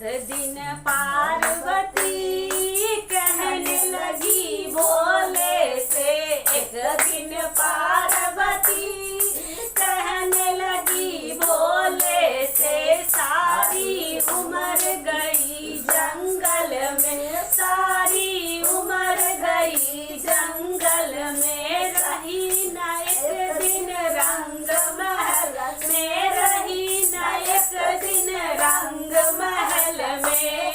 दिन पार्वती कहने लगी भोले से, एक दिन पार्वती कहने लगी भोले से, सारी उम्र गई जंगल में, सारी उम्र गई जंगल में, रही न एक दिन रंग महल में, रही न एक दिन रंग महल में।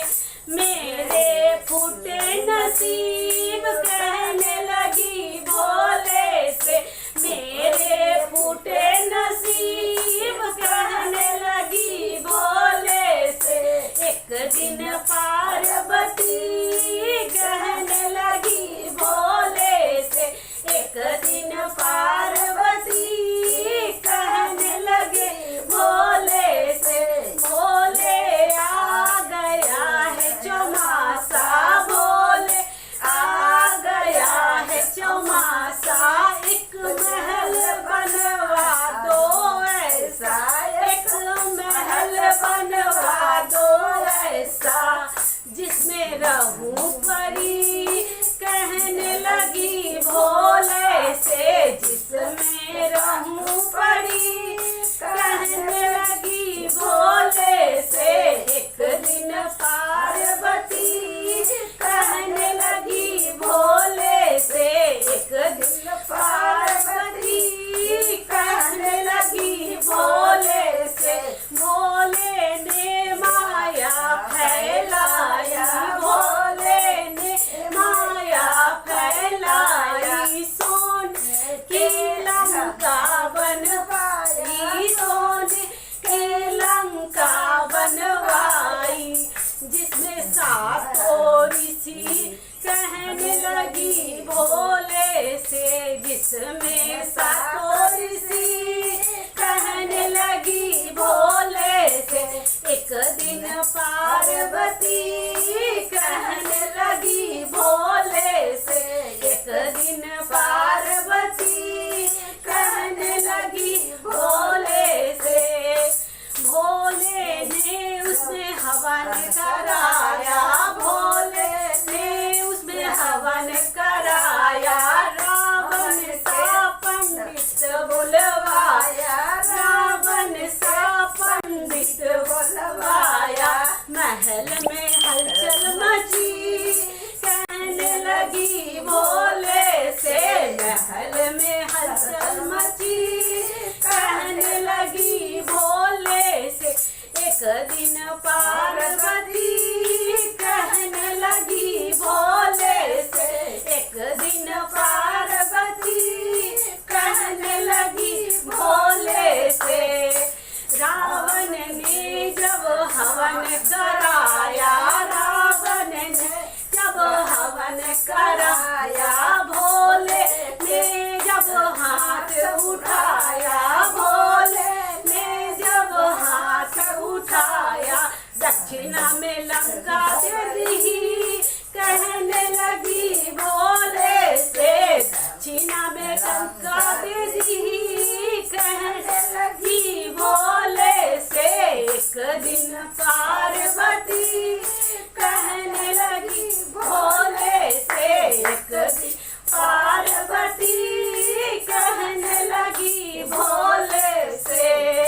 मेरे फूटे नसीब कहने लगी भोले से, मेरे फूटे नसीब कहने लगी भोले से, एक दिन पार्वती कहने लगी भोले से, एक दिन पार्वती कहने लगे भोले से, भोले आ गया है चौमासा, भोले आ गया है चौमासा, एक महल बनवा दो ऐसा, एक महल बनवा दो ऐसा, जिसमें रहूं परी कहने लगी भोले से, जिसमें रहूं परी कहने लगी भोले से, एक दिन पार्वती कहने लगी भोले से, एक दिन पार्वती कहने लगी भोले से, भोले ने माया फैलाया, भोले ने माया फैलाई, सोने की लंका बनवाई, सोने की लंका बनवाई, जिसमें सातों ऋषि कहने लगी भोले से, जिसमें सातों ऋषि कहने लगी भोले से, एक दिन पार्वती कहने लगी भोले से, एक दिन पार्वती कहने लगी भोले से, भोले ने उसमें हवन कराया, भोले ने उसमें हवन कराया, रावण सा पंडित बुलवाया, रावण सा पंडित बुलवाया, महल में हलचल मची कहने लगी भोले से, महल में हलचल मची कहने लगी भोले से, एक दिन पार्वती कहने लगी भोले से, एक दिन पार्वती कहने लगी भोले से, रावण ने जब हवन कराया, रावण ने जब हवन कराया, भोले ने जब हाथ उठाया, भोले ने जब हाथ उठाया, दक्षिणा में लंका दे दी कहने लगी भोले से, दक्षिणा में लंका दे दी कहने लगी भोले से, एक दिन पार्वती कहने लगी भोले से, एक दिन पार्वती कहने लगी भोले से,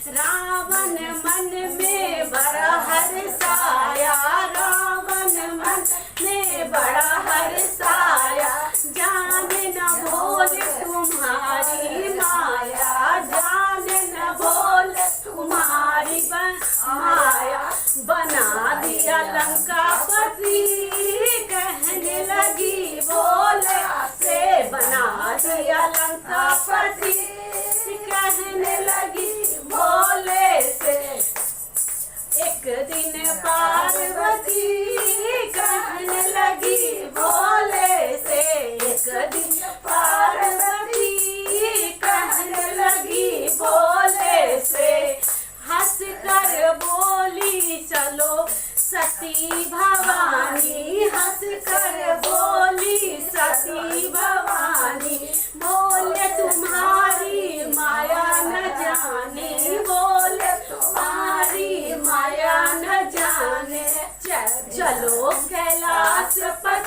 रावण मन में बड़ा हर्षाया, रावण मन में बड़ा हर्षाया, जाने न भोले तुम्हारी माया, जाने न भोले तुम्हारी माया, बना दिया लंकापति कहने लगी भोले से, बना दिया लंकापति कहने लगी भोले से, एक दिन पार्वती कहने लगी भोले से, एक दिन पार्वती कहने लगी भोले से, हंस कर बोली चलो सती भवानी, हंस कर बोली सती भवानी, बोले तुम्हारी माया न जाने, बोले तुम्हारी माया न जाने, शास्त्र पढ़